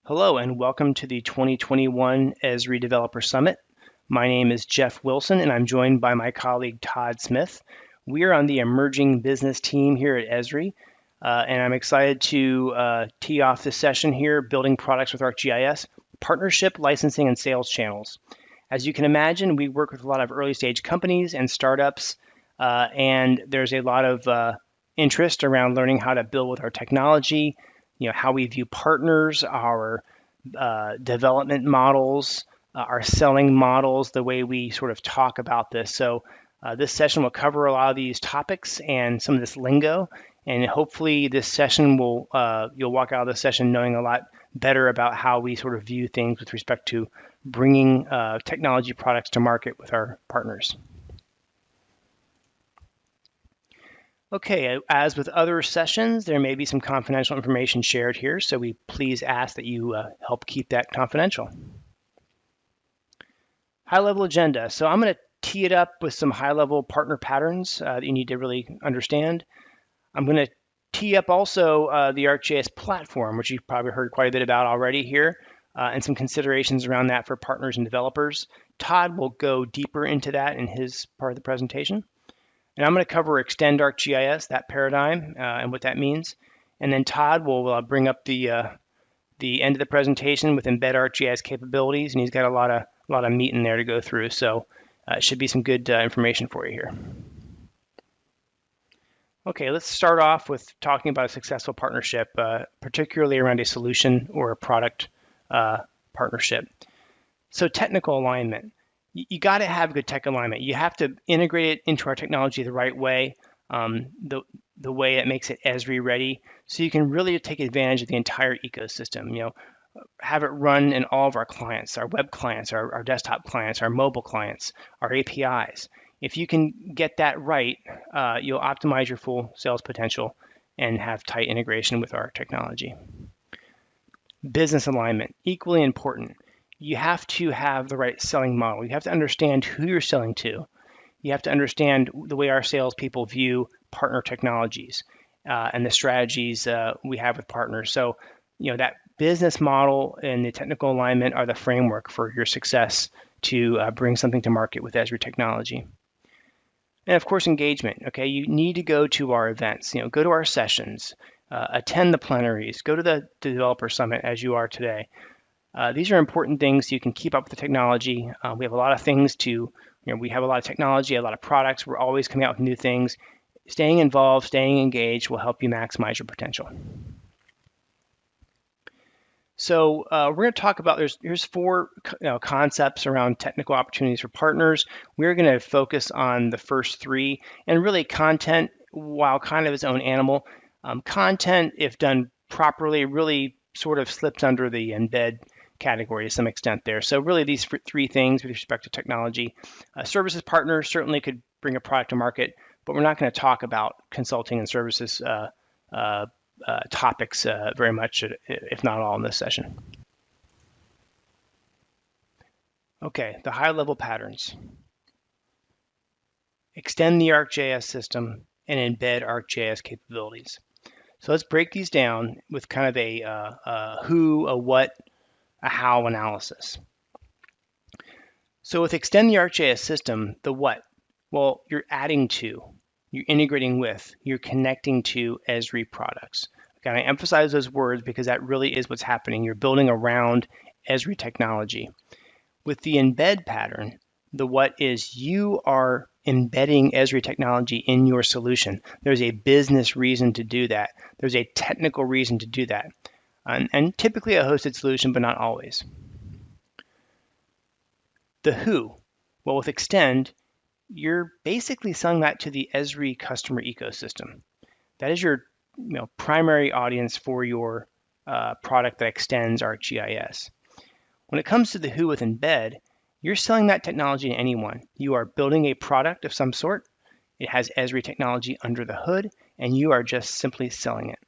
Hello and welcome to the 2021 Esri Developer Summit. My name is Jeff Wilson and I'm joined by my colleague Todd Smith. We are on the emerging business team here at Esri, and I'm excited to tee off this session here, building products with ArcGIS, partnership, licensing, and sales channels. As you can imagine, we work with a lot of early stage companies and startups, and there's a lot of interest around learning how to build with our technology, how we view partners, our development models, our selling models, the way we sort of talk about this. So this session will cover a lot of these topics and some of this lingo, and hopefully this session will, you'll walk out of this session knowing a lot better about how we sort of view things with respect to bringing technology products to market with our partners. Okay, as with other sessions, there may be some confidential information shared here, so we please ask that you help keep that confidential. High-level agenda. So I'm going to tee it up with some high-level partner patterns that you need to really understand. I'm going to tee up also the ArcGIS platform, which you've probably heard quite a bit about already here, and some considerations around that for partners and developers. Todd will go deeper into that in his part of the presentation. And I'm going to cover Extend ArcGIS, that paradigm, and what that means. And then Todd will bring up the end of the presentation with Embed ArcGIS capabilities, and he's got a lot of meat in there to go through. So it should be some good information for you here. Okay, let's start off with talking about a successful partnership, particularly around a solution or a product partnership. So technical alignment. You got to have good tech alignment. You have to integrate it into our technology the right way, the way it makes it Esri ready, so you can really take advantage of the entire ecosystem. Have it run in all of our clients, our web clients, our desktop clients, our mobile clients, our APIs. If you can get that right, you'll optimize your full sales potential and have tight integration with our technology. Business alignment, equally important. You have to have the right selling model. You have to understand who you're selling to. You have to understand the way our salespeople view partner technologies and the strategies we have with partners. So, that business model and the technical alignment are the framework for your success to bring something to market with Esri technology. And of course, engagement. Okay, you need to go to our events. Go to our sessions, attend the plenaries, go to the developer summit as you are today. These are important things so you can keep up with the technology. We have a lot of things we have a lot of technology, a lot of products. We're always coming out with new things. Staying involved, staying engaged will help you maximize your potential. So we're going to talk about, here's four concepts around technical opportunities for partners. We're going to focus on the first three, and really content, while kind of its own animal. Content, if done properly, really sort of slips under the embed category to some extent there. So really these three things with respect to technology. Services partners certainly could bring a product to market, but we're not going to talk about consulting and services topics very much, if not all, in this session. Okay, the high-level patterns. Extend the ArcGIS system and embed ArcGIS capabilities. So let's break these down with kind of a who, a what, a how analysis. So with Extend the ArcGIS system, the what? Well, you're adding to, you're integrating with, you're connecting to Esri products. Again, I emphasize those words because that really is what's happening. You're building around Esri technology. With the embed pattern, the what is you are embedding Esri technology in your solution. There's a business reason to do that. There's a technical reason to do that. And typically a hosted solution, but not always. The who, well, with Extend, you're basically selling that to the Esri customer ecosystem. That is your primary audience for your product that extends ArcGIS. When it comes to the who with Embed, you're selling that technology to anyone. You are building a product of some sort. It has Esri technology under the hood, and you are just simply selling it.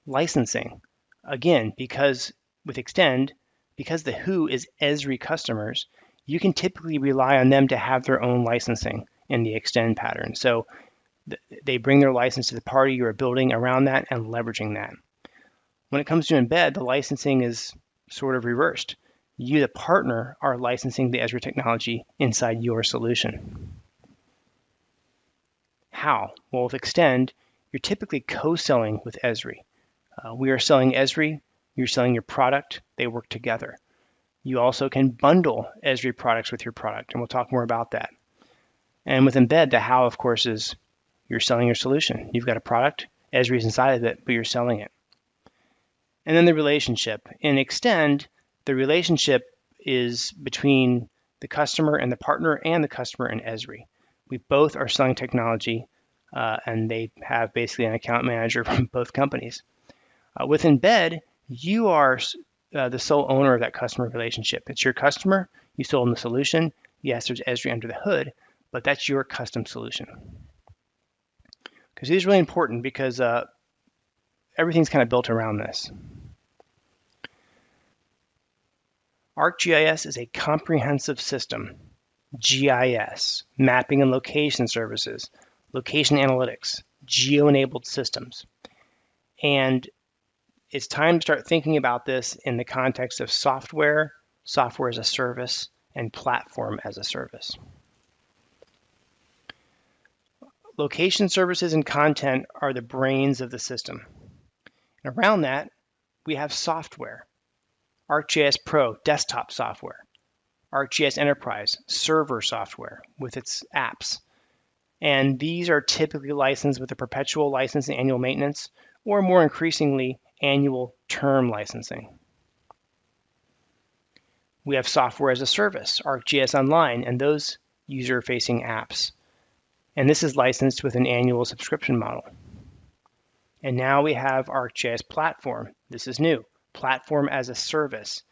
Licensing. Again, because with Extend, because the who is Esri customers, you can typically rely on them to have their own licensing in the Extend pattern. So they bring their license to the party, you are building around that and leveraging that. When it comes to embed, the licensing is sort of reversed. You, the partner, are licensing the Esri technology inside your solution. How? Well, with Extend, you're typically co-selling with Esri. We are selling Esri, you're selling your product, they work together. You also can bundle Esri products with your product, and we'll talk more about that. And with Embed, the how, of course, is you're selling your solution. You've got a product, Esri's inside of it, but you're selling it. And then the relationship. In Extend, the relationship is between the customer and the partner and the customer and Esri. We both are selling technology, and they have basically an account manager from both companies. With Embed, you are the sole owner of that customer relationship. It's your customer. You sold them the solution. Yes, there's Esri under the hood, but that's your custom solution. Because these are really important because everything's kind of built around this. ArcGIS is a comprehensive system. GIS, mapping and location services, location analytics, geo-enabled systems. And it's time to start thinking about this in the context of software, software as a service, and platform as a service. Location services and content are the brains of the system. And around that, we have software. ArcGIS Pro desktop software, ArcGIS Enterprise server software with its apps. And these are typically licensed with a perpetual license and annual maintenance, or more increasingly, annual term licensing. We have software as a service, ArcGIS Online, and those user-facing apps. And this is licensed with an annual subscription model. And now we have ArcGIS Platform. This is new, platform as a service.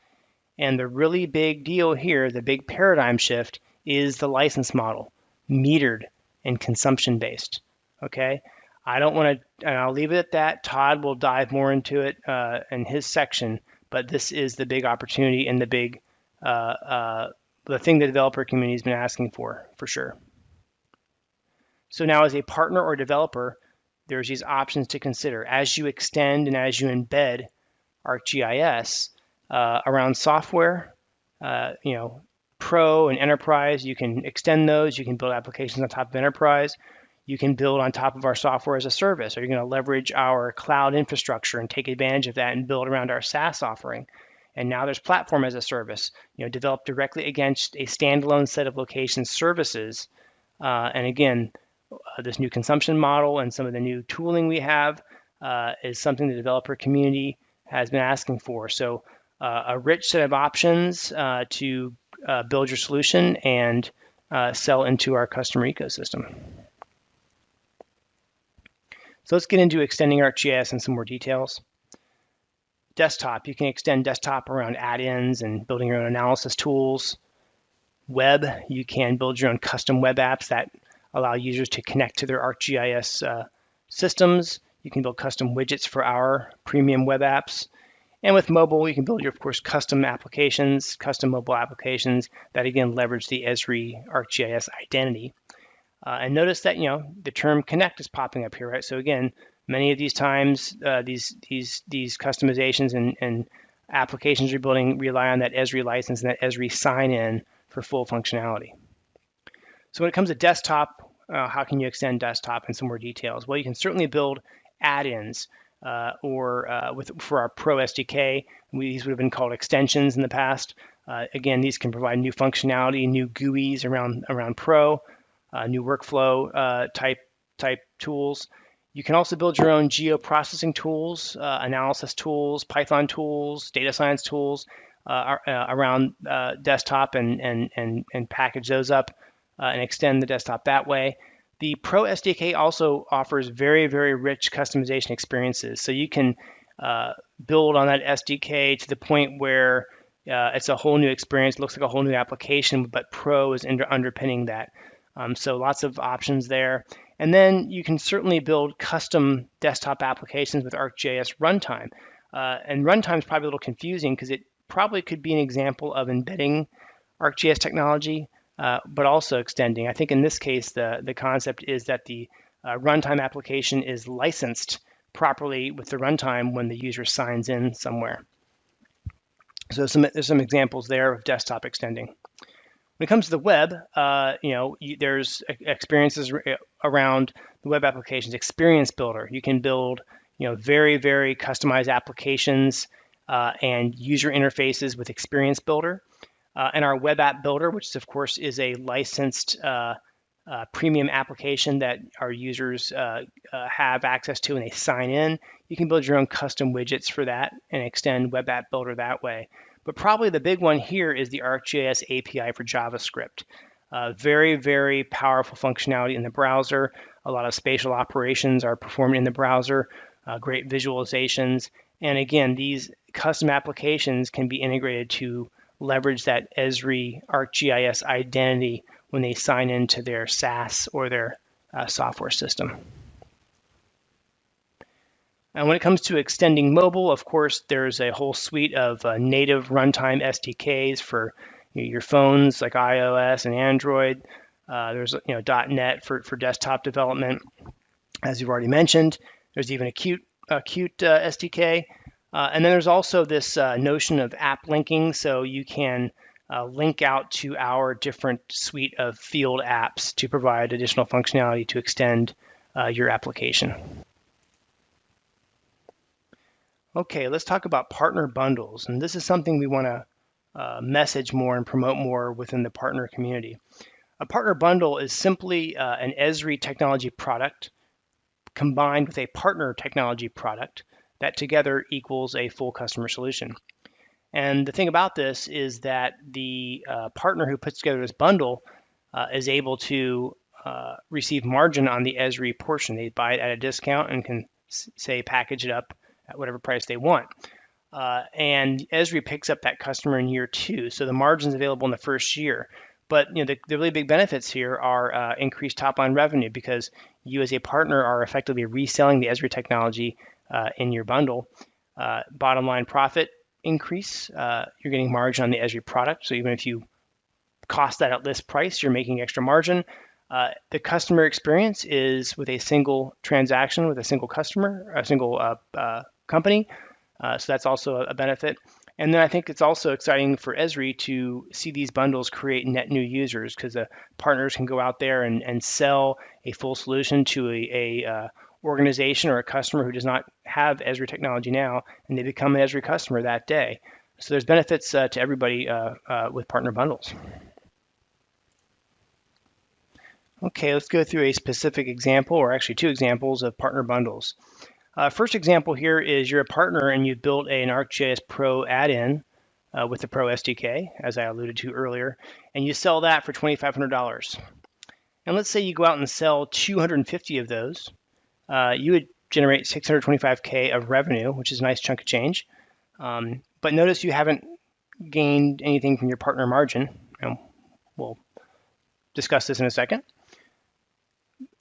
And the really big deal here, the big paradigm shift, is the license model, metered and consumption-based. Okay, I don't want to, and I'll leave it at that. Todd will dive more into it in his section, but this is the big opportunity and the big, the thing the developer community has been asking for sure. So now as a partner or developer, there's these options to consider. As you extend and as you embed ArcGIS around software, Pro and Enterprise, you can extend those. You can build applications on top of Enterprise. You can build on top of our software as a service. Are you going to leverage our cloud infrastructure and take advantage of that and build around our SaaS offering? And now there's platform as a service, developed directly against a standalone set of location services. And again, this new consumption model and some of the new tooling we have is something the developer community has been asking for. So a rich set of options to build your solution and sell into our customer ecosystem. So let's get into extending ArcGIS in some more details. Desktop, you can extend desktop around add-ins and building your own analysis tools. Web, you can build your own custom web apps that allow users to connect to their ArcGIS systems. You can build custom widgets for our premium web apps. And with mobile, you can build your, of course, custom applications, custom mobile applications that, again, leverage the Esri ArcGIS identity. And notice that, the term connect is popping up here, right? So again, many of these times, these customizations and applications you're building rely on that Esri license and that Esri sign-in for full functionality. So when it comes to desktop, how can you extend desktop in some more details? Well, you can certainly build add-ins for our Pro SDK. These would have been called extensions in the past. Again, these can provide new functionality, new GUIs around Pro, new workflow type tools. You can also build your own geoprocessing tools, analysis tools, Python tools, data science tools around desktop and package those up and extend the desktop that way. The Pro SDK also offers very, very rich customization experiences. So you can build on that SDK to the point where it's a whole new experience, looks like a whole new application, but Pro is underpinning that. So lots of options there. And then you can certainly build custom desktop applications with ArcGIS Runtime. And Runtime is probably a little confusing because it probably could be an example of embedding ArcGIS technology, but also extending. I think in this case, the concept is that the runtime application is licensed properly with the runtime when the user signs in somewhere. So there's some examples there of desktop extending. When it comes to the web, there's experiences around the web applications. Experience Builder. You can build, very, very customized applications and user interfaces with Experience Builder. And our Web App Builder, which of course is a licensed premium application that our users have access to when they sign in. You can build your own custom widgets for that and extend Web App Builder that way. But probably the big one here is the ArcGIS API for JavaScript. Very, very powerful functionality in the browser. A lot of spatial operations are performed in the browser, great visualizations. And again, these custom applications can be integrated to leverage that Esri ArcGIS identity when they sign into their SaaS or their software system. And when it comes to extending mobile, of course, there's a whole suite of native runtime SDKs for your phones like iOS and Android. There's .NET for desktop development, as you've already mentioned. There's even a Qt SDK. And then there's also this notion of app linking, so you can link out to our different suite of field apps to provide additional functionality to extend your application. Okay, let's talk about partner bundles. And this is something we want to message more and promote more within the partner community. A partner bundle is simply an Esri technology product combined with a partner technology product that together equals a full customer solution. And the thing about this is that the partner who puts together this bundle is able to receive margin on the Esri portion. They buy it at a discount and can, say, package it up at whatever price they want. And Esri picks up that customer in year 2. So the margin's available in the first year. But the really big benefits here are increased top-line revenue because you as a partner are effectively reselling the Esri technology in your bundle. Bottom line profit increase. You're getting margin on the Esri product. So even if you cost that at list price, you're making extra margin. The customer experience is with a single transaction with a single customer, a single company. So that's also a benefit. And then I think it's also exciting for Esri to see these bundles create net new users because the partners can go out there and sell a full solution to a organization or a customer who does not have Esri technology now, and they become an Esri customer that day. So there's benefits to everybody with partner bundles. Okay, let's go through a specific example, or actually 2 examples of partner bundles. First example here is you're a partner and you've built an ArcGIS Pro add-in with the Pro SDK, as I alluded to earlier, and you sell that for $2,500. And let's say you go out and sell 250 of those. You would generate $625K of revenue, which is a nice chunk of change. But notice you haven't gained anything from your partner margin, and we'll discuss this in a second.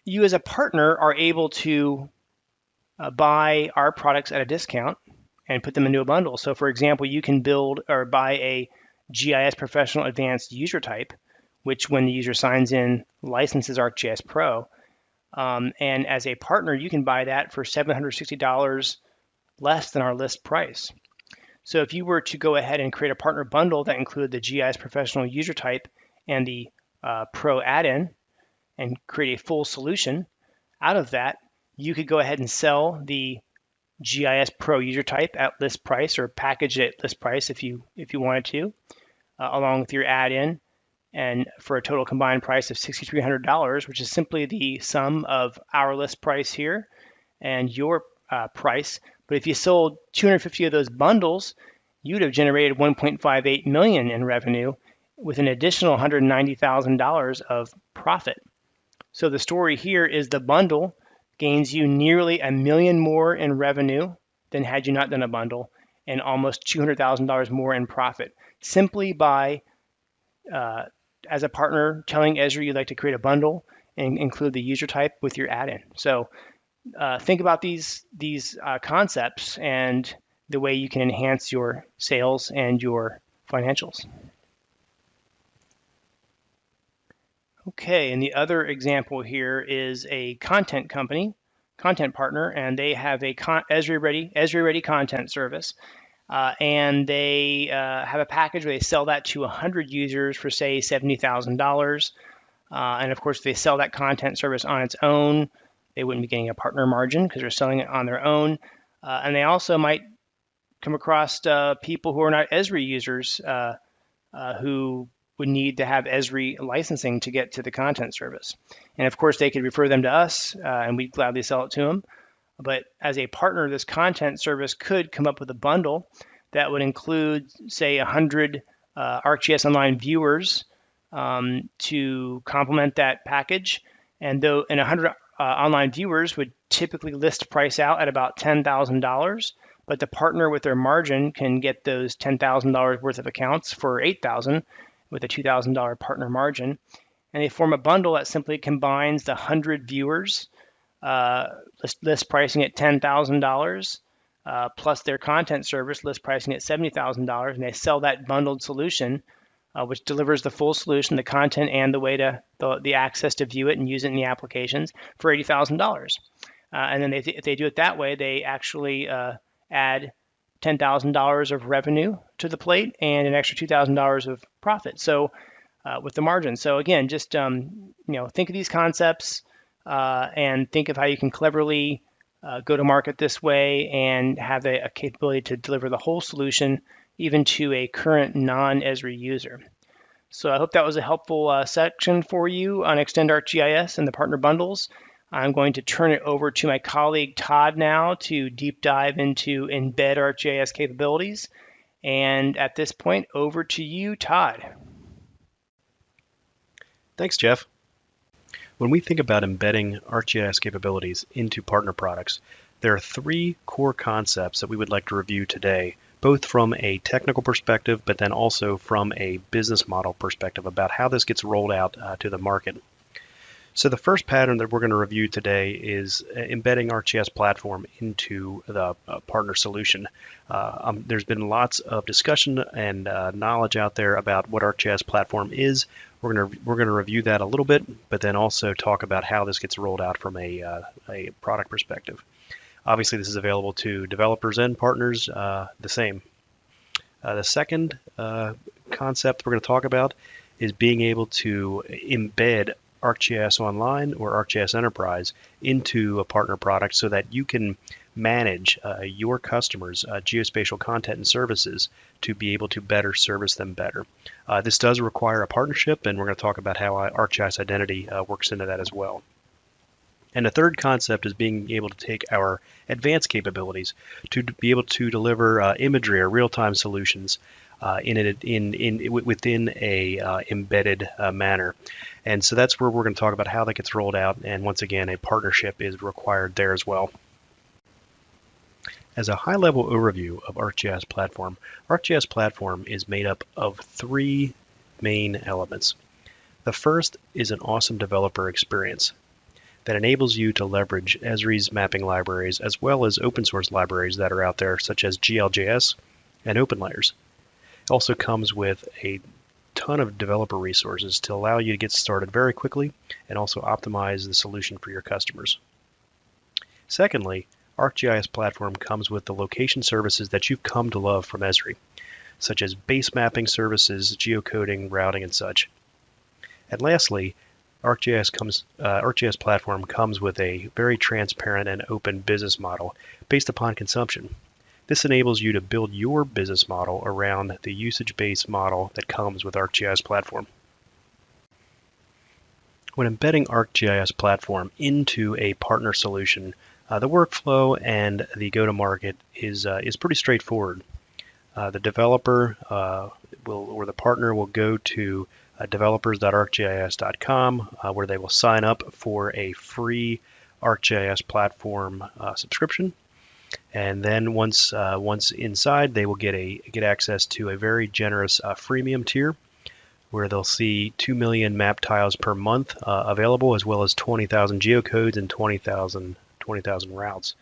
You as a partner are able to buy our products at a discount and put them into a bundle. So for example, you can build or buy a GIS Professional Advanced user type, which when the user signs in, licenses ArcGIS Pro. And as a partner, you can buy that for $760 less than our list price. So if you were to go ahead and create a partner bundle that included the GIS Professional user type and the Pro add-in and create a full solution, out of that, you could go ahead and sell the GIS Pro user type at list price or package it at list price if you wanted to, along with your add-in, and for a total combined price of $6,300, which is simply the sum of our list price here and your price. But if you sold 250 of those bundles, you would have generated $1.58 million in revenue with an additional $190,000 of profit. So the story here is the bundle gains you nearly $1 million more in revenue than had you not done a bundle, and almost $200,000 more in profit, simply by, as a partner, telling Esri you'd like to create a bundle and include the user type with your add-in. So think about these concepts and the way you can enhance your sales and your financials. Okay, and the other example here is a content company content partner, and they have a Esri ready content service. And they have a package where they sell that to 100 users for, say, $70,000. And of course, if they sell that content service on its own, they wouldn't be getting a partner margin because they're selling it on their own. And they also might come across people who are not Esri users who would need to have Esri licensing to get to the content service. And of course, they could refer them to us, and we'd gladly sell it to them. But as a partner, this content service could come up with a bundle that would include, say, 100 ArcGIS Online viewers to complement that package. And 100 online viewers would typically list price out at about $10,000, but the partner with their margin can get those $10,000 worth of accounts for $8,000 with a $2,000 partner margin. And they form a bundle that simply combines the 100 viewers list pricing at $10,000 plus their content service list pricing at $70,000, and they sell that bundled solution, which delivers the full solution, the content and the way to the access to view it and use it in the applications for $80,000. And then if they do it that way, they actually add $10,000 of revenue to the plate and an extra $2,000 of profit. So with the margin. So again, just think of these concepts. And think of how you can cleverly go to market this way and have a capability to deliver the whole solution, even to a current non-Esri user. So I hope that was a helpful section for you on Extend ArcGIS and the partner bundles. I'm going to turn it over to my colleague Todd now to deep dive into embed ArcGIS capabilities. And at this point, over to you, Todd. Thanks, Jeff. When we think about embedding ArcGIS capabilities into partner products, there are three core concepts that we would like to review today, both from a technical perspective, but then also from a business model perspective about how this gets rolled out to the market. So the first pattern that we're going to review today is embedding ArcGIS platform into the partner solution. There's been lots of discussion and knowledge out there about what ArcGIS platform is. We're going to review that a little bit, but then also talk about how this gets rolled out from a product perspective. Obviously, this is available to developers and partners the same. The second concept we're going to talk about is being able to embed ArcGIS Online or ArcGIS Enterprise into a partner product so that you can manage your customers' geospatial content and services to be able to better service them better. This does require a partnership, and we're going to talk about how ArcGIS Identity works into that as well. And the third concept is being able to take our advanced capabilities to be able to deliver imagery or real-time solutions within a embedded manner. And so that's where we're going to talk about how that gets rolled out. And once again, a partnership is required there as well. As a high-level overview of ArcGIS Platform, ArcGIS Platform is made up of three main elements. The first is an awesome developer experience that enables you to leverage Esri's mapping libraries as well as open source libraries that are out there, such as GLJS and OpenLayers. It also comes with a ton of developer resources to allow you to get started very quickly and also optimize the solution for your customers. Secondly, ArcGIS Platform comes with the location services that you've come to love from Esri, such as base mapping services, geocoding, routing, and such. And lastly, ArcGIS Platform comes with a very transparent and open business model based upon consumption. This enables you to build your business model around the usage-based model that comes with ArcGIS Platform. When embedding ArcGIS Platform into a partner solution, the workflow and the go-to-market is pretty straightforward. The developer or the partner will go to developers.arcgis.com where they will sign up for a free ArcGIS Platform subscription. And then once inside, they will get access to a very generous freemium tier where they'll see 2 million map tiles per month available, as well as 20,000 geocodes and 20,000 routes.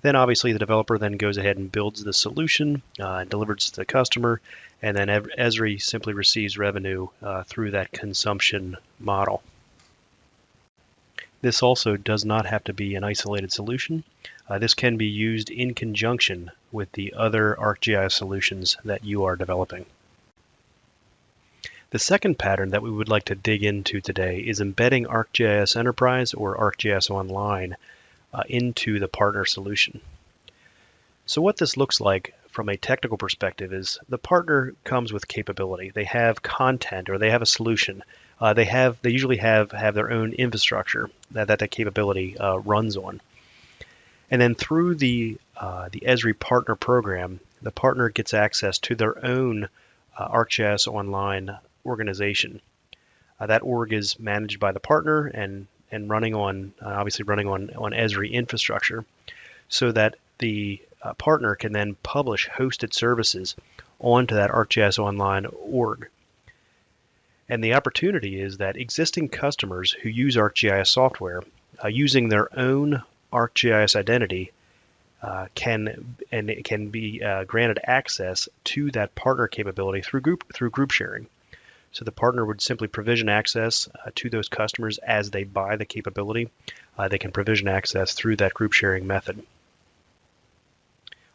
Then obviously the developer then goes ahead and builds the solution and delivers it to the customer, and then Esri simply receives revenue through that consumption model. This also does not have to be an isolated solution. This can be used in conjunction with the other ArcGIS solutions that you are developing. The second pattern that we would like to dig into today is embedding ArcGIS Enterprise or ArcGIS Online into the partner solution. So what this looks like from a technical perspective is the partner comes with capability. They have content or they have a solution. They usually have their own infrastructure that capability runs on. And then through the Esri partner program, the partner gets access to their own ArcGIS Online organization. That org is managed by the partner and running on obviously running on Esri infrastructure, so that the partner can then publish hosted services onto that ArcGIS Online org. And the opportunity is that existing customers who use ArcGIS software using their own ArcGIS identity can be granted access to that partner capability through group sharing. So the partner would simply provision access to those customers as they buy the capability. They can provision access through that group sharing method.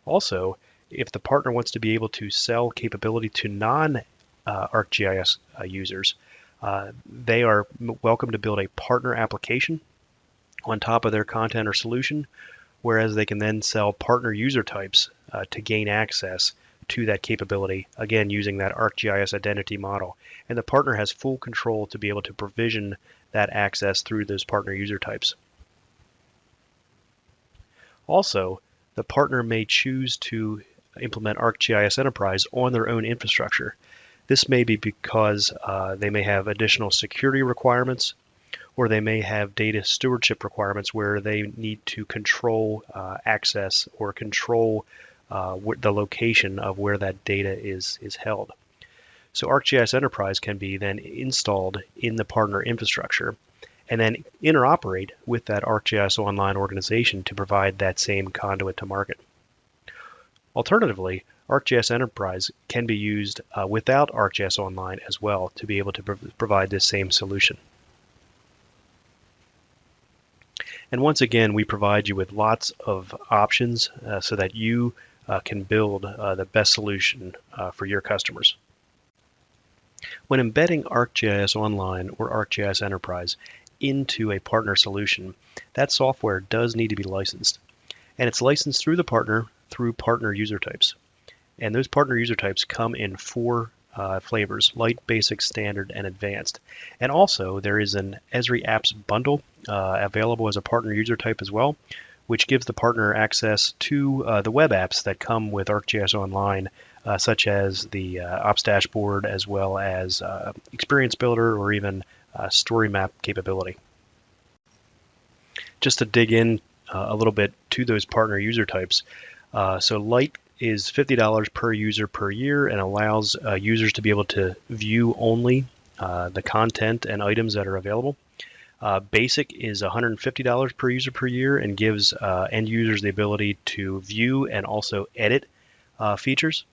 Also, if the partner wants to be able to sell capability to non-ArcGIS users, they are welcome to build a partner application on top of their content or solution, whereas they can then sell partner user types to gain access to that capability, again using that ArcGIS identity model. And the partner has full control to be able to provision that access through those partner user types. Also, the partner may choose to implement ArcGIS Enterprise on their own infrastructure. This may be because they may have additional security requirements, or they may have data stewardship requirements where they need to control access or control the location of where that data is held. So ArcGIS Enterprise can be then installed in the partner infrastructure and then interoperate with that ArcGIS Online organization to provide that same conduit to market. Alternatively, ArcGIS Enterprise can be used without ArcGIS Online as well to be able to provide this same solution. And once again, we provide you with lots of options so that you can build the best solution for your customers. When embedding ArcGIS Online or ArcGIS Enterprise into a partner solution, that software does need to be licensed. And it's licensed through the partner through partner user types. And those partner user types come in 4 flavors: light, basic, standard, and advanced. And also there is an Esri apps bundle available as a partner user type as well, which gives the partner access to the web apps that come with ArcGIS Online, such as the Ops Dashboard, as well as Experience Builder or even Story Map capability. Just to dig in a little bit to those partner user types, so light is $50 per user per year and allows users to be able to view only the content and items that are available. Basic is $150 per user per year and gives end users the ability to view and also edit features.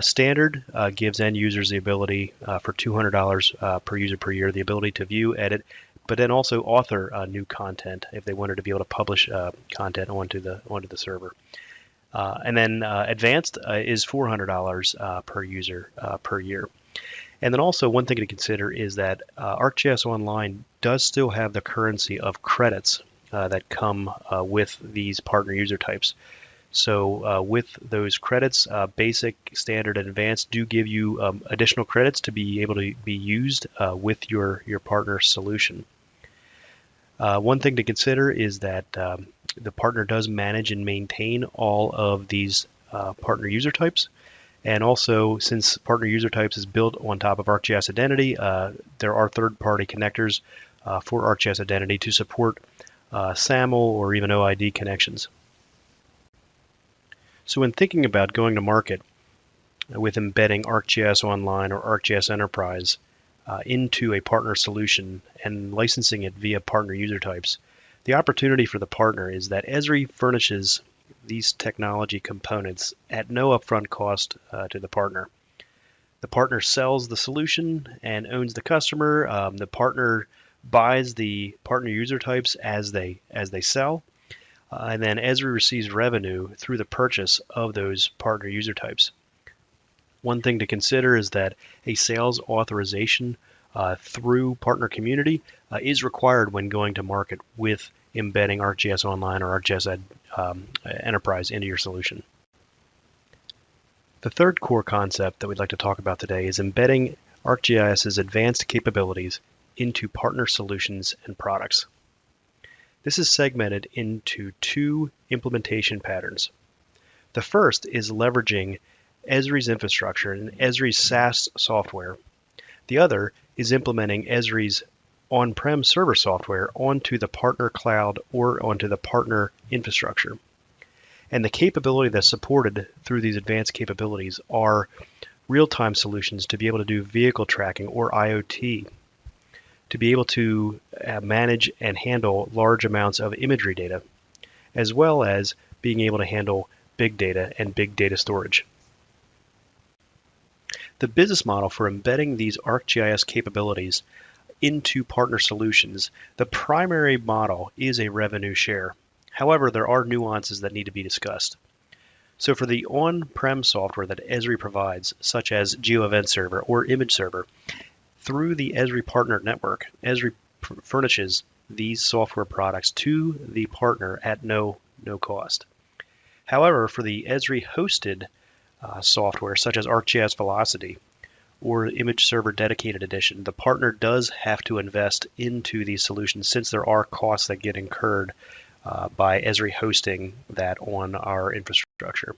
Standard gives end users the ability for $200 per user per year, the ability to view, edit, but then also author new content if they wanted to be able to publish content onto the server. And then advanced is $400 per user per year. And then also one thing to consider is that ArcGIS Online does still have the currency of credits that come with these partner user types. So with those credits, basic, standard, and advanced do give you additional credits to be able to be used with your partner solution. One thing to consider is that the partner does manage and maintain all of these partner user types. And also, since partner user types is built on top of ArcGIS Identity, there are third-party connectors for ArcGIS Identity to support SAML or even OID connections. So when thinking about going to market with embedding ArcGIS Online or ArcGIS Enterprise into a partner solution and licensing it via partner user types, the opportunity for the partner is that Esri furnishes these technology components at no upfront cost to the partner. The partner sells the solution and owns the customer. The partner buys the partner user types as they sell, and then Esri receives revenue through the purchase of those partner user types. One thing to consider is that a sales authorization through partner community is required when going to market with embedding ArcGIS Online or ArcGIS Enterprise into your solution. The third core concept that we'd like to talk about today is embedding ArcGIS's advanced capabilities into partner solutions and products. This is segmented into two implementation patterns. The first is leveraging Esri's infrastructure and Esri's SaaS software. The other is implementing Esri's on-prem server software onto the partner cloud or onto the partner infrastructure. And the capability that's supported through these advanced capabilities are real-time solutions to be able to do vehicle tracking or IoT, to be able to manage and handle large amounts of imagery data, as well as being able to handle big data and big data storage. The business model for embedding these ArcGIS capabilities into partner solutions, the primary model is a revenue share. However, there are nuances that need to be discussed. So for the on-prem software that Esri provides, such as GeoEvent Server or Image Server, through the Esri Partner Network, Esri furnishes these software products to the partner at no cost. However, for the Esri hosted software, such as ArcGIS Velocity or Image Server Dedicated Edition, the partner does have to invest into these solutions since there are costs that get incurred by Esri hosting that on our infrastructure.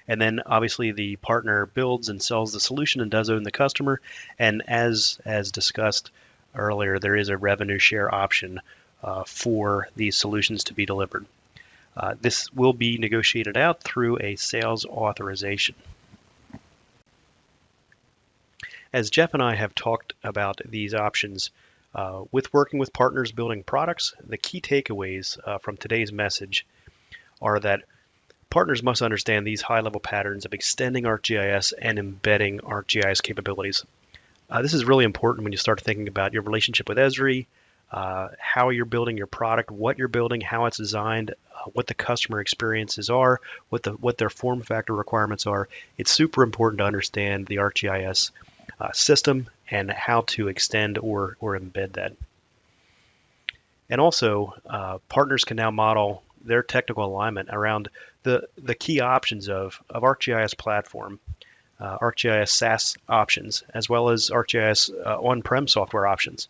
And then obviously the partner builds and sells the solution and does own the customer. And as discussed earlier, there is a revenue share option for these solutions to be delivered. This will be negotiated out through a sales authorization. As Jeff and I have talked about these options, with working with partners building products, the key takeaways from today's message are that partners must understand these high-level patterns of extending ArcGIS and embedding ArcGIS capabilities. This is really important when you start thinking about your relationship with Esri, how you're building your product, what you're building, how it's designed, what the customer experiences are, what their form factor requirements are. It's super important to understand the ArcGIS system and how to extend or embed that. And also, partners can now model their technical alignment around the key options of ArcGIS platform, ArcGIS SaaS options, as well as ArcGIS on-prem software options.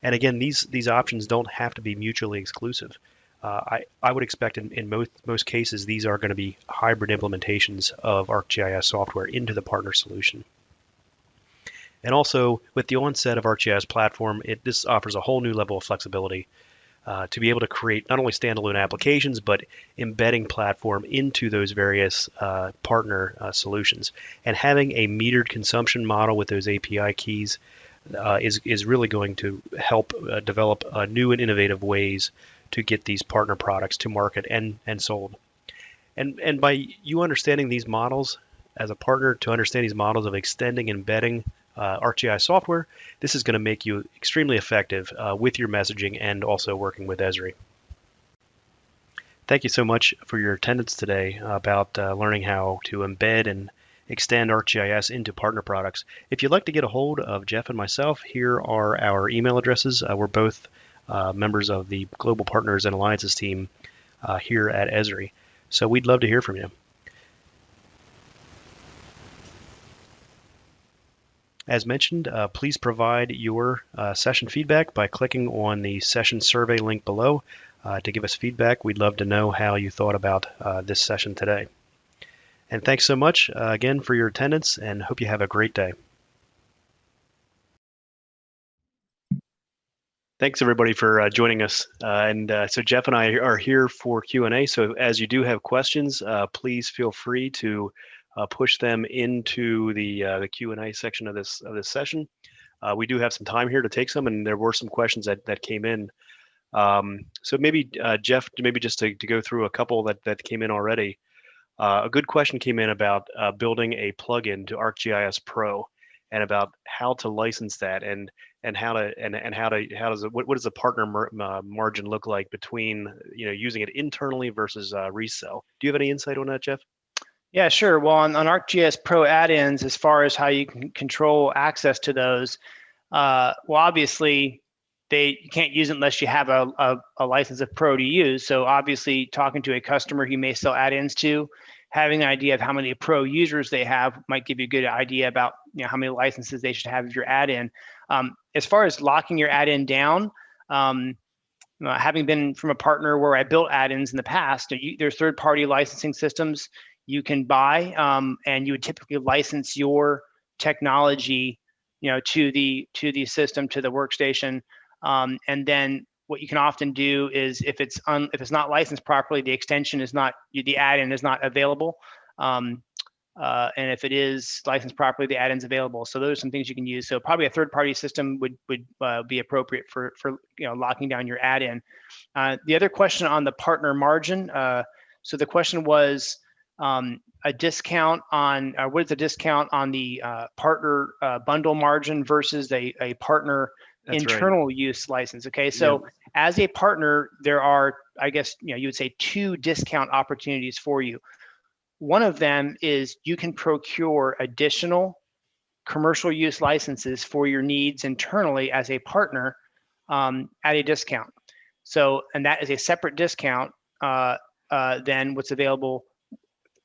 And again, these options don't have to be mutually exclusive. I would expect in most cases these are going to be hybrid implementations of ArcGIS software into the partner solution. And also, with the onset of ArcGIS platform, this offers a whole new level of flexibility to be able to create not only standalone applications, but embedding platform into those various partner solutions. And having a metered consumption model with those API keys is really going to help develop new and innovative ways to get these partner products to market and sold. And by you understanding these models as a partner, to understand these models of extending, embedding ArcGIS software, this is going to make you extremely effective with your messaging and also working with Esri. Thank you so much for your attendance today about learning how to embed and extend ArcGIS into partner products. If you'd like to get a hold of Jeff and myself, here are our email addresses. We're both members of the Global Partners and Alliances team here at Esri. So we'd love to hear from you. As mentioned, please provide your session feedback by clicking on the session survey link below to give us feedback. We'd love to know how you thought about this session today. And thanks so much again for your attendance, and hope you have a great day. Thanks everybody for joining us. So Jeff and I are here for Q&A. So as you do have questions, please feel free to push them into the Q&A section of this session. We do have some time here to take some, and there were some questions that came in. So maybe Jeff, maybe just to go through a couple that came in already. A good question came in about building a plugin to ArcGIS Pro, and about how to license that and how to and how does it, what does the partner margin look like between using it internally versus resell? Do you have any insight on that, Jeff? Yeah, sure. Well, on ArcGIS Pro Addins, as far as how you can control access to those, well, obviously, you can't use it unless you have a license of Pro to use. So obviously, talking to a customer you may sell add-ins to, having an idea of how many Pro users they have might give you a good idea about how many licenses they should have of your add-in. As far as locking your add-in down, having been from a partner where I built add-ins in the past, there's third-party licensing systems you can buy, and you would typically license your technology, to the system, to the workstation, and then what you can often do is if it's not licensed properly, the extension is not, the add-in is not available, and if it is licensed properly, the add-in's available. So those are some things you can use. So probably a third-party system would be appropriate for locking down your add-in. The other question on the partner margin. So the question was a discount on what is the discount on the partner bundle margin versus a partner That's internal right. use license. Okay, so as a partner, there are, I guess, you would say, two discount opportunities for you. One of them is you can procure additional commercial use licenses for your needs internally as a partner at a discount. So, and that is a separate discount than what's available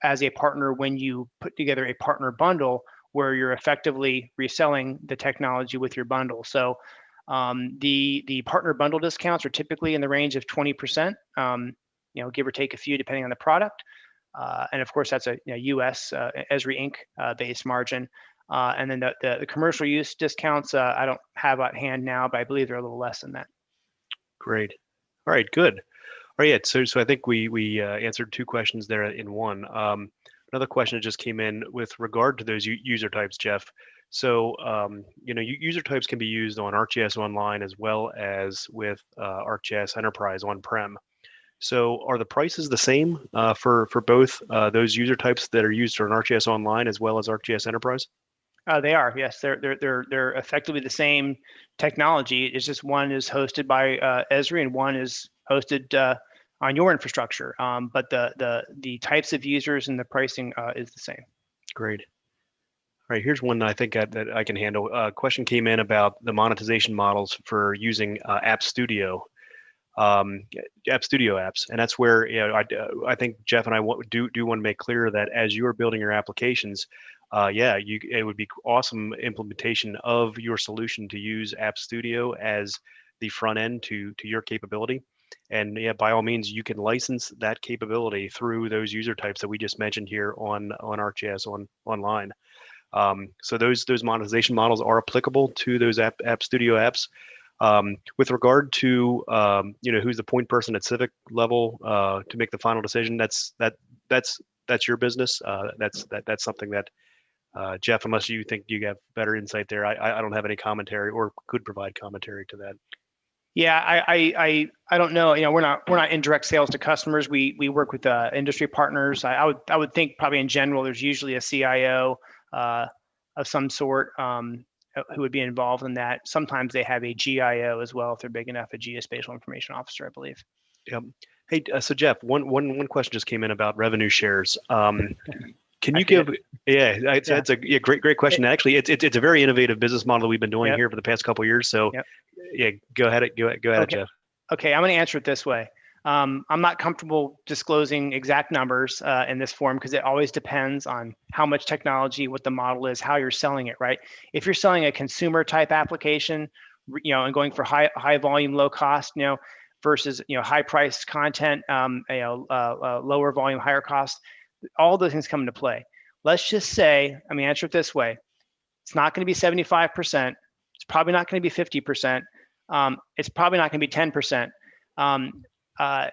as a partner when you put together a partner bundle where you're effectively reselling the technology with your bundle. So the partner bundle discounts are typically in the range of 20%, give or take a few depending on the product. And of course, that's a US Esri Inc. Based margin. And then the commercial use discounts, I don't have at hand now, but I believe they're a little less than that. Great. All right, good. All right, yeah, so I think we answered two questions there in one. Another question that just came in with regard to those user types, Jeff. So, user types can be used on ArcGIS Online as well as with ArcGIS Enterprise on-prem. So are the prices the same for both those user types that are used on ArcGIS Online as well as ArcGIS Enterprise? They are, yes. They're effectively the same technology. It's just one is hosted by Esri and one is hosted on your infrastructure. But the types of users and the pricing is the same. Great. All right, here's one that I think that I can handle. A question came in about the monetization models for using App Studio apps, and that's where I think Jeff and I do want to make clear that as you are building your applications, it would be awesome implementation of your solution to use App Studio as the front end to your capability. And yeah, by all means, you can license that capability through those user types that we just mentioned here on ArcGIS Online. So those monetization models are applicable to those App Studio apps. With regard to who's the point person at civic level to make the final decision, that's your business. That's something that Jeff, unless you think you have better insight there, I don't have any commentary or could provide commentary to that. Yeah, I don't know. We're not in direct sales to customers. We work with industry partners. I would think probably in general there's usually a CIO of some sort who would be involved in that. Sometimes they have a GIO as well if they're big enough, a geospatial information officer, I believe. Yep. Hey, so Jeff, one question just came in about revenue shares. Can you give? Yeah, that's a great question. Actually, it's a very innovative business model that we've been doing here for the past couple of years. So, yeah, go ahead, Jeff. Okay, I'm going to answer it this way. I'm not comfortable disclosing exact numbers in this form because it always depends on how much technology, what the model is, how you're selling it, right? If you're selling a consumer type application, and going for high volume, low cost, versus high priced content, lower volume, higher cost, all those things come into play. Let's just say, answer it this way. It's not going to be 75%. It's probably not going to be 50%. It's probably not going to be 10%. I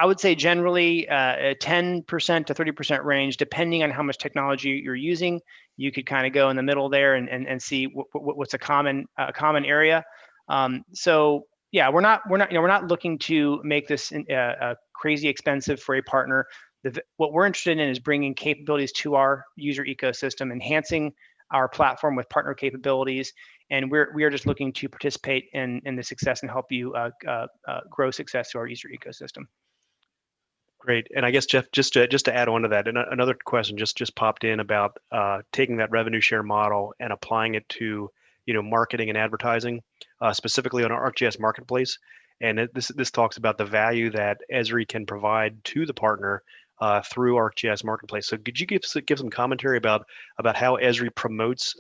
would say generally a 10% to 30% range, depending on how much technology you're using. You could kind of go in the middle there and see what's a common area. So yeah, we're not looking to make this crazy expensive for a partner. What we're interested in is bringing capabilities to our user ecosystem, enhancing our platform with partner capabilities, and we are just looking to participate in the success and help you grow success to our Esri ecosystem. Great. And I guess, Jeff, just to add on to that, another question just popped in about taking that revenue share model and applying it to marketing and advertising, specifically on our ArcGIS Marketplace. And this talks about the value that Esri can provide to the partner through ArcGIS Marketplace. So could you give some commentary about how Esri promotes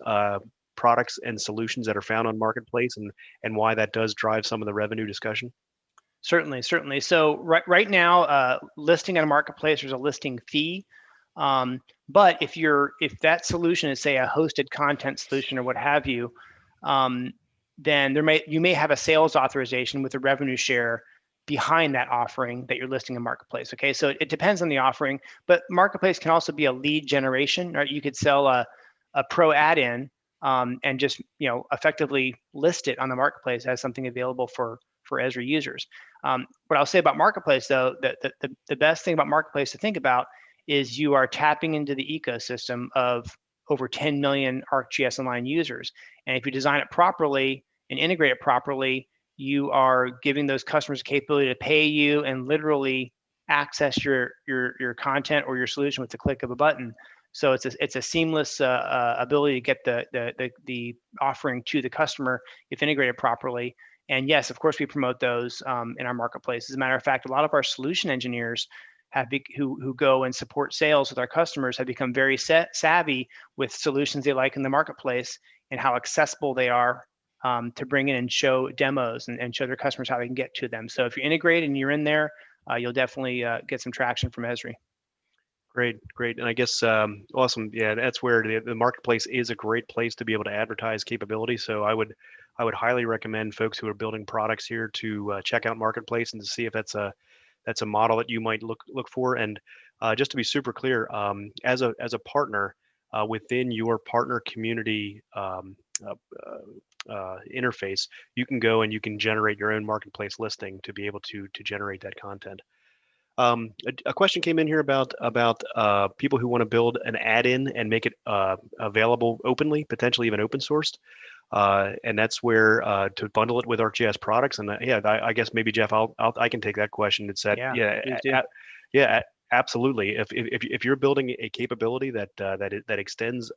products and solutions that are found on Marketplace, and why that does drive some of the revenue discussion? Certainly. So right now, listing on a marketplace, there's a listing fee. But if that solution is, say, a hosted content solution or what have you, then you may have a sales authorization with a revenue share behind that offering that you're listing in Marketplace. Okay, so it depends on the offering, but Marketplace can also be a lead generation, right? You could sell a pro add-in and just effectively list it on the Marketplace as something available for Esri users. What I'll say about Marketplace, though, the best thing about Marketplace to think about is you are tapping into the ecosystem of over 10 million ArcGIS Online users. And if you design it properly and integrate it properly, you are giving those customers the capability to pay you and literally access your content or your solution with the click of a button. So it's a seamless ability to get the offering to the customer if integrated properly. And yes, of course, we promote those in our Marketplace. As a matter of fact, a lot of our solution engineers who go and support sales with our customers have become very savvy with solutions they like in the Marketplace and how accessible they are to bring in and show demos and show their customers how they can get to them. So if you're integrated and you're in there, you'll definitely get some traction from Esri. Great. And I guess awesome. Yeah, that's where the Marketplace is a great place to be able to advertise capability. So I would highly recommend folks who are building products here to check out Marketplace and to see if that's a model that you might look for. And just to be super clear, as a partner within your partner community interface, you can go and you can generate your own Marketplace listing to be able to generate that content. A question came in here about people who want to build an add-in and make it available openly, potentially even open sourced. And that's where to bundle it with ArcGIS products. And I guess maybe Jeff, I can take that question. It's that absolutely. If you're building a capability that extends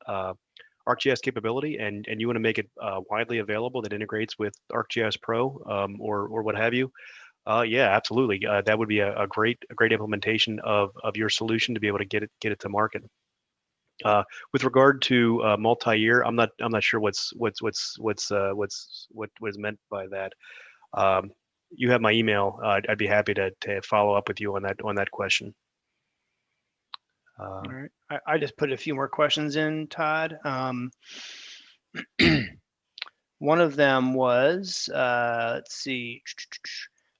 ArcGIS capability and you want to make it widely available, that integrates with ArcGIS Pro or what have you. Yeah, absolutely. That would be a great implementation of your solution to be able to get it to market. With regard to multi-year, I'm not sure what is meant by that. You have my email. I'd be happy to follow up with you on that question. All right. I just put a few more questions in, Todd. One of them was, let's see.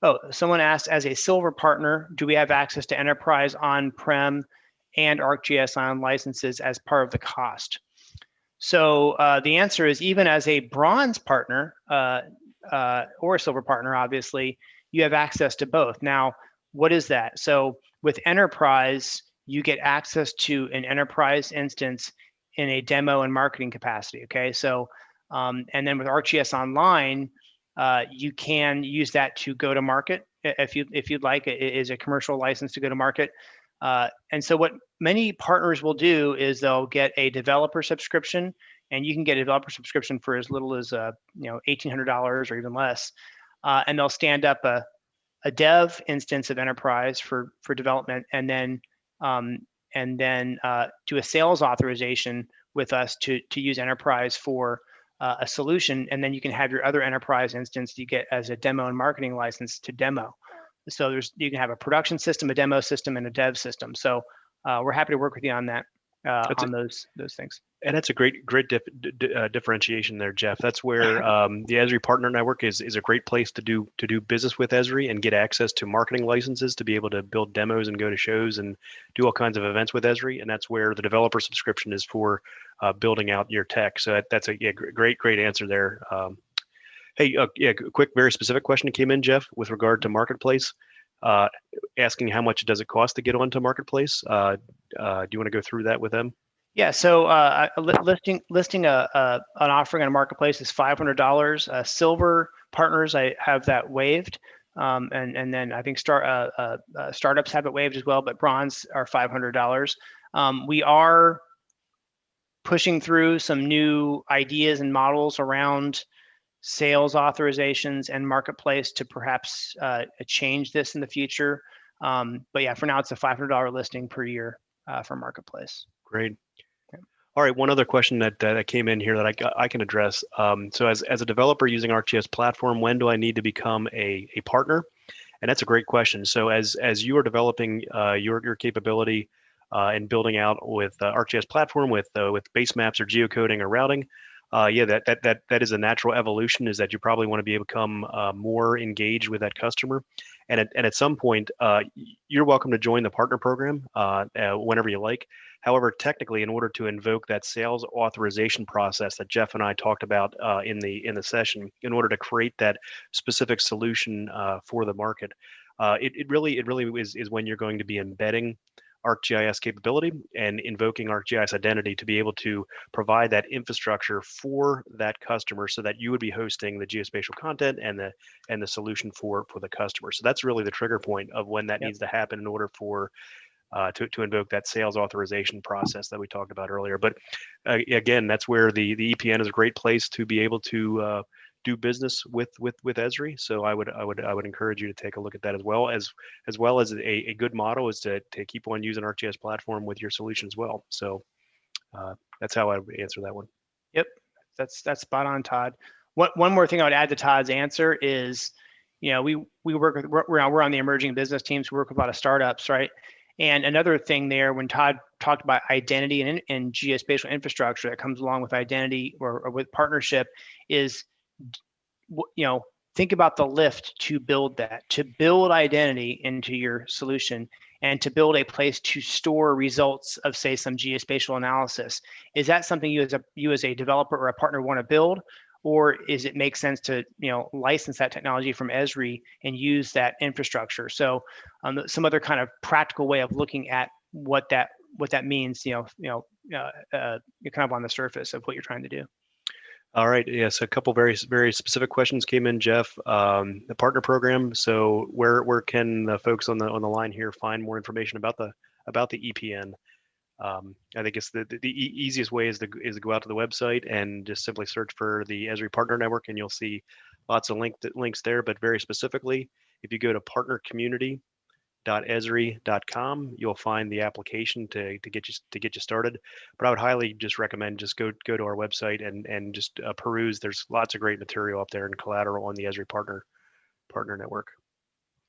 Oh, someone asked, as a silver partner, do we have access to enterprise on-prem and ArcGIS on licenses as part of the cost? So the answer is, even as a bronze partner or a silver partner, obviously, you have access to both. Now, what is that? So with enterprise, you get access to an enterprise instance in a demo and marketing capacity. Okay, so and then with ArcGIS Online, you can use that to go to market if you'd like. It is a commercial license to go to market. And so what many partners will do is they'll get a developer subscription, and you can get a developer subscription for as little as $1,800 or even less, and they'll stand up a dev instance of enterprise for development, and then do a sales authorization with us to use enterprise for a solution, and then you can have your other enterprise instance you get as a demo and marketing license to demo. So you can have a production system, a demo system, and a dev system. So we're happy to work with you on that, on those things. And that's a great differentiation there, Jeff. That's where the Esri Partner Network is a great place to do business with Esri and get access to marketing licenses to be able to build demos and go to shows and do all kinds of events with Esri. And that's where the developer subscription is for building out your tech. So that's a great answer there. Hey, quick, very specific question that came in, Jeff, with regard to Marketplace, asking how much does it cost to get onto Marketplace? Do you want to go through that with them? Yeah, so listing an offering on a marketplace is $500. Silver partners, I have that waived, and then I think startups have it waived as well. But bronze are $500. We are pushing through some new ideas and models around sales authorizations and marketplace to perhaps change this in the future. But yeah, for now it's a $500 listing per year for marketplace. Great. All right, one other question that came in here that I can address. So as a developer using ArcGIS platform, when do I need to become a partner? And that's a great question. So as you are developing your capability and building out with ArcGIS platform with base maps or geocoding or routing, yeah, that is a natural evolution. Is that you probably want to be able to become more engaged with that customer, and at some point, you're welcome to join the partner program whenever you like. However, technically, in order to invoke that sales authorization process that Jeff and I talked about in the session, in order to create that specific solution for the market, it really is when you're going to be embedding ArcGIS capability and invoking ArcGIS identity to be able to provide that infrastructure for that customer, so that you would be hosting the geospatial content and the solution for the customer. So that's really the trigger point of when that needs to happen in order for to invoke that sales authorization process that we talked about earlier. But again, that's where the EPN is a great place to be able to do business with Esri. So I would encourage you to take a look at that as well as a good model is to keep on using ArcGIS platform with your solution as well. So that's how I would answer that one. Yep, that's spot on, Todd. One more thing I would add to Todd's answer is, we work with we're on the emerging business teams. We work with a lot of startups, right? And another thing there, when Todd talked about identity and geospatial infrastructure that comes along with identity or with partnership, is, think about the lift to build identity into your solution and to build a place to store results of, say, some geospatial analysis. Is that something you as a developer or a partner want to build? Or is it make sense to license that technology from Esri and use that infrastructure? So some other kind of practical way of looking at what that means, kind of on the surface of what you're trying to do. All right. Yes, a couple very specific questions came in, Jeff. The partner program. So where can the folks on the line here find more information about the EPN? I think it's the easiest way is to go out to the website and just simply search for the Esri Partner Network, and you'll see lots of links there. But very specifically, if you go to partnercommunity.esri.com, you'll find the application to get you started. But I would highly just recommend just go to our website and just peruse. There's lots of great material up there and collateral on the Esri Partner Network.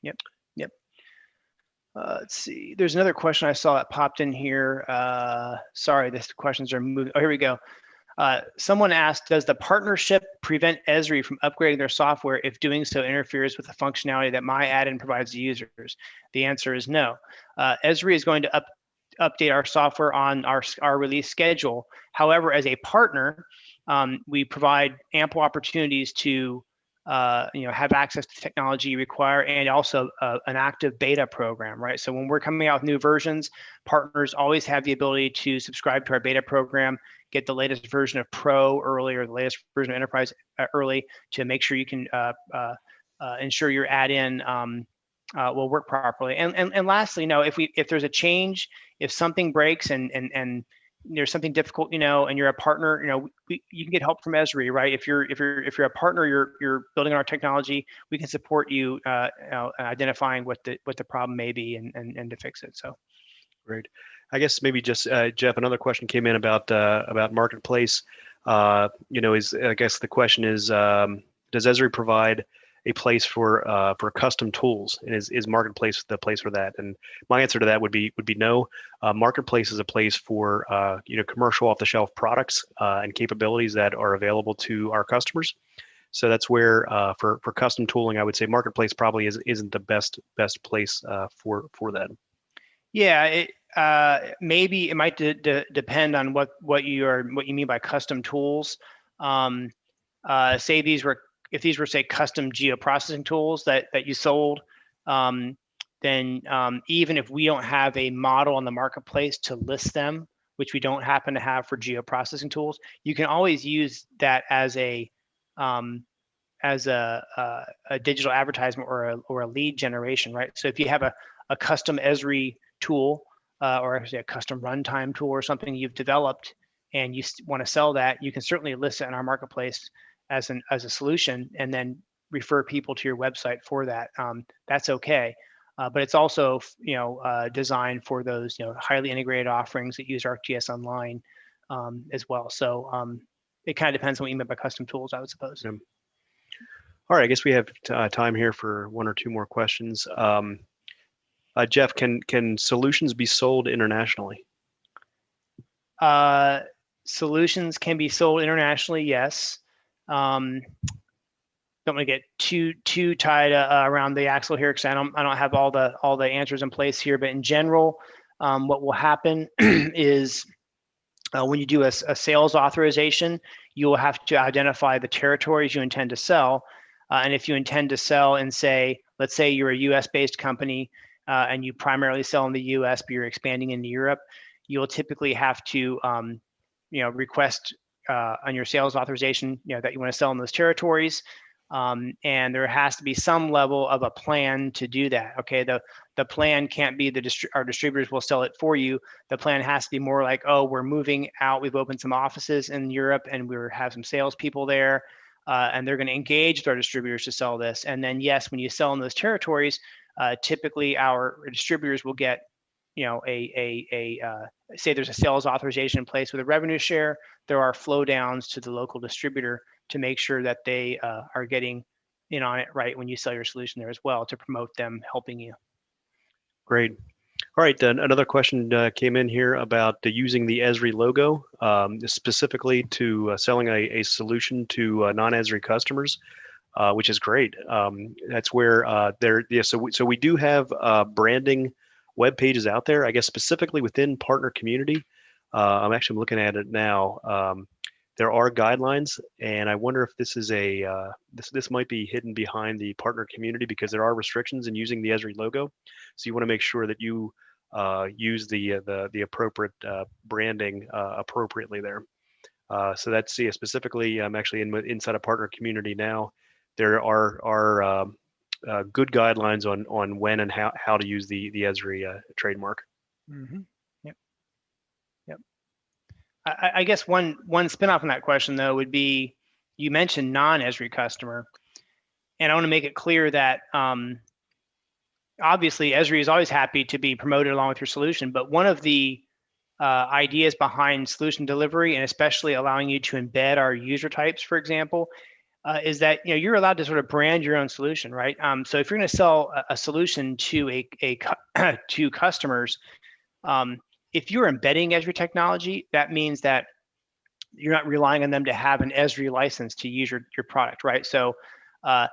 Yep. Let's see. There's another question I saw that popped in here. Sorry, these questions are moving. Oh, here we go. Someone asked, does the partnership prevent Esri from upgrading their software if doing so interferes with the functionality that my add-in provides to users? The answer is no. Esri is going to update our software on our release schedule. However, as a partner, we provide ample opportunities to have access to technology you require, and also an active beta program, right? So when we're coming out with new versions, partners always have the ability to subscribe to our beta program, get the latest version of Pro early or the latest version of Enterprise early, to make sure you can ensure your add-in will work properly. And lastly, if there's a change, if something breaks and there's something difficult, and you're a partner, you can get help from Esri, right? If you're a partner, you're building our technology, we can support you, identifying what the problem may be and to fix it. So, great. I guess maybe just Jeff, another question came in about marketplace. I guess the question is, does Esri provide a place for custom tools, and is marketplace the place for that? And my answer to that would be no. Marketplace is a place for commercial off-the-shelf products and capabilities that are available to our customers. So that's where for custom tooling, I would say marketplace probably isn't the best place for that. Yeah, maybe it might depend on what you mean by custom tools. Say if these were, say, custom geoprocessing tools that you sold, then even if we don't have a model on the marketplace to list them, which we don't happen to have for geoprocessing tools, you can always use that as a digital advertisement or a lead generation, right? So if you have a custom Esri tool or actually a custom runtime tool or something you've developed and you want to sell that, you can certainly list it in our marketplace as a solution and then refer people to your website for that. That's okay. But it's also designed for those highly integrated offerings that use ArcGIS Online as well. So it kind of depends on what you mean by custom tools, I would suppose. Yeah. All right, I guess we have time here for one or two more questions. Jeff, can solutions be sold internationally? Solutions can be sold internationally, yes. Don't want to get too tied around the axle here because I don't have all the answers in place here. But in general, what will happen is when you do a sales authorization, you will have to identify the territories you intend to sell. And if you intend to sell in, let's say you're a US-based company and you primarily sell in the US, but you're expanding into Europe, you'll typically have to request on your sales authorization that you want to sell in those territories. And there has to be some level of a plan to do that. Okay, the plan can't be our distributors will sell it for you. The plan has to be more like, oh, we're moving out. We've opened some offices in Europe, and we have some salespeople there, and they're going to engage with our distributors to sell this. And then, yes, when you sell in those territories, typically our distributors will get, say there's a sales authorization in place with a revenue share. There are flow downs to the local distributor to make sure that they are getting in on it right when you sell your solution there as well to promote them helping you. Great. All right, another question came in here about using the Esri logo specifically to selling a solution to non-Esri customers, which is great. That's where so we do have branding web pages out there, I guess specifically within partner community. I'm actually looking at it now. There are guidelines, and I wonder if this is this might be hidden behind the partner community because there are restrictions in using the Esri logo. So you want to make sure that you use the appropriate branding appropriately there. So that's specifically. I'm actually inside a partner community now. There are good guidelines on when and how to use the Esri trademark. Mm-hmm. Yep. I guess one spinoff on that question though would be, you mentioned non-Esri customer, and I want to make it clear that obviously Esri is always happy to be promoted along with your solution, but one of the ideas behind solution delivery, and especially allowing you to embed our user types, for example, is that you're allowed to sort of brand your own solution, right? So if you're going to sell a solution to to customers, if you're embedding Esri technology, that means that you're not relying on them to have an Esri license to use your product, right? So there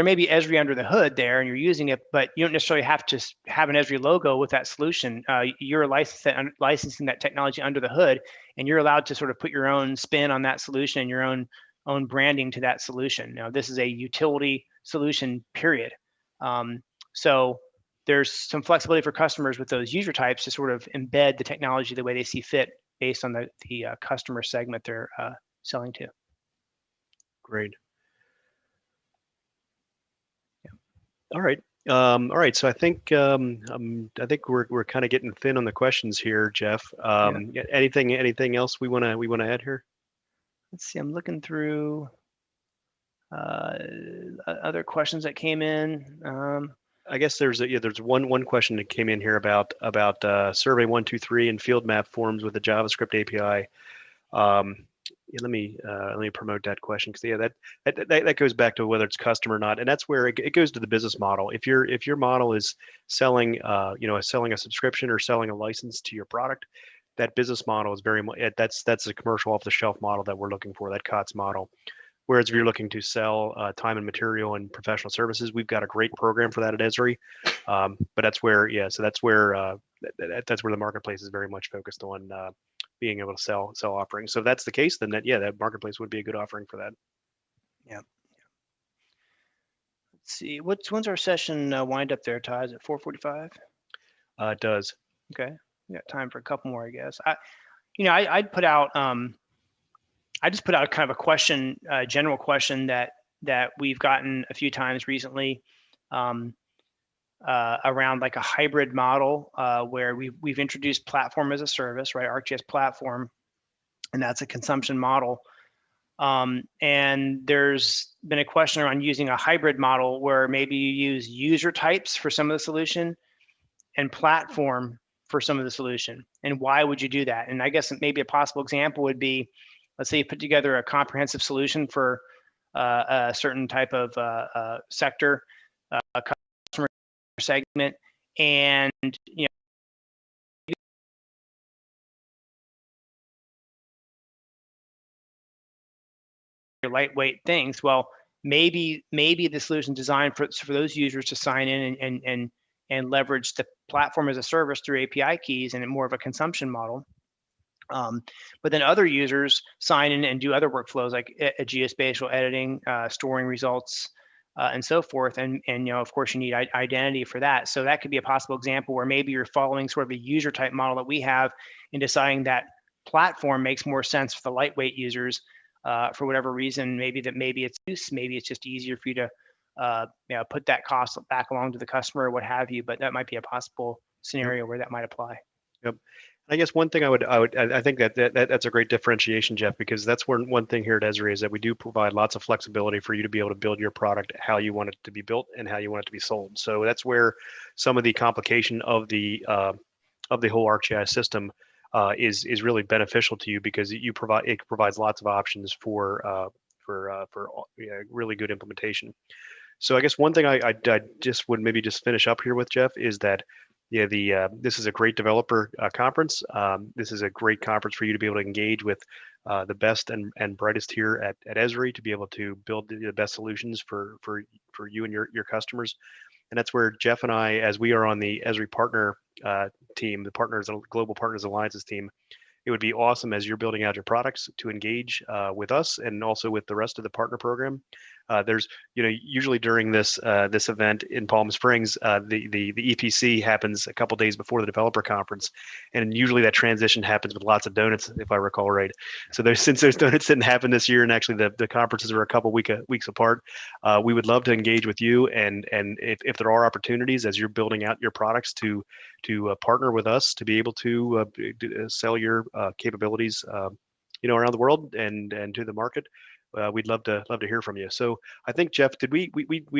may be Esri under the hood there and you're using it, but you don't necessarily have to have an Esri logo with that solution. You're licensing that technology under the hood, and you're allowed to sort of put your own spin on that solution and your own branding to that solution. Now, this is a utility solution, period. So there's some flexibility for customers with those user types to sort of embed the technology the way they see fit based on the customer segment they're selling to. Great. All right. All right. So I think we're kind of getting thin on the questions here, Jeff. Anything else we want to add here? Let's see. I'm looking through other questions that came in. I guess there's one question that came in here about Survey 123 and field map forms with the JavaScript API. Let me promote that question because that goes back to whether it's custom or not, and that's where it goes to the business model. If your model is selling selling a subscription or selling a license to your product, that business model is very much that's a commercial off the shelf model that we're looking for, that COTS model. Whereas if you're looking to sell time and material and professional services, we've got a great program for that at Esri. But that's where that's where the marketplace is very much focused on being able to sell offerings. So if that's the case, then that marketplace would be a good offering for that. Yeah. Let's see. When's our session wind up there, Ty? Is it 4:45? It does. Okay. We got time for a couple more, I guess. I'd put out. I just put out kind of a question, general question that we've gotten a few times recently, around like a hybrid model, where we've introduced platform as a service, right? ArcGIS platform, and that's a consumption model. And there's been a question around using a hybrid model where maybe you use user types for some of the solution and platform for some of the solution. And why would you do that? And I guess maybe a possible example would be, let's say you put together a comprehensive solution for a certain type of sector, a customer segment, and your lightweight things. Well, maybe the solution designed for those users to sign in and leverage the platform as a service through API keys and more of a consumption model. But then other users sign in and do other workflows like a geospatial editing, storing results, and so forth. And of course, you need identity for that. So that could be a possible example where maybe you're following sort of a user type model that we have and deciding that platform makes more sense for the lightweight users, for whatever reason. Maybe it's use, maybe it's just easier for you to put that cost back along to the customer or what have you. But that might be a possible scenario where that might apply. Yep. I guess one thing I think that's a great differentiation, Jeff, because that's one thing here at Esri is that we do provide lots of flexibility for you to be able to build your product how you want it to be built and how you want it to be sold. So that's where some of the complication of the whole ArcGIS system is really beneficial to you, because it provides lots of options for really good implementation. So I guess one thing I just would maybe just finish up here with, Jeff, is that this is a great developer conference. This is a great conference for you to be able to engage with the best and brightest here at Esri to be able to build the best solutions for you and your customers. And that's where Jeff and I, as we are on the Esri partner team, the Global Partners Alliances team, it would be awesome as you're building out your products to engage with us and also with the rest of the partner program. There's, usually during this event in Palm Springs, the EPC happens a couple days before the developer conference, and usually that transition happens with lots of donuts, if I recall right. So since those donuts didn't happen this year, and actually the conferences are a couple weeks apart, we would love to engage with you, and if there are opportunities as you're building out your products to partner with us to be able to sell your capabilities, around the world and to the market. We'd love to hear from you. So I think, Jeff, did we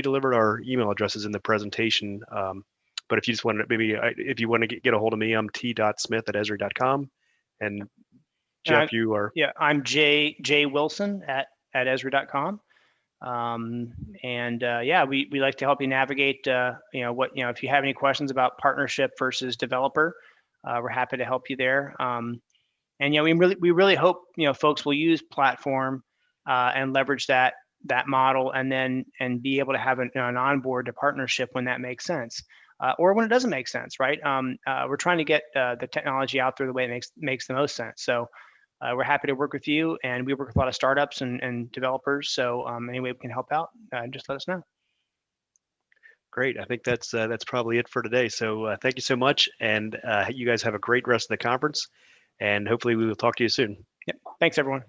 delivered our email addresses in the presentation? But if you just want to, maybe if you want to get a hold of me, I'm t.smith@esri.com, and Jeff, you are. Yeah, I'm J Wilson at esri.com. We like to help you navigate. If you have any questions about partnership versus developer, we're happy to help you there. We really hope folks will use platform and leverage that model, and be able to have an onboard to partnership when that makes sense, or when it doesn't make sense, right? We're trying to get the technology out there the way it makes the most sense. So we're happy to work with you, and we work with a lot of startups and developers. So any way we can help out, just let us know. Great. I think that's probably it for today. So thank you so much, and you guys have a great rest of the conference, and hopefully we will talk to you soon. Yep. Thanks, everyone.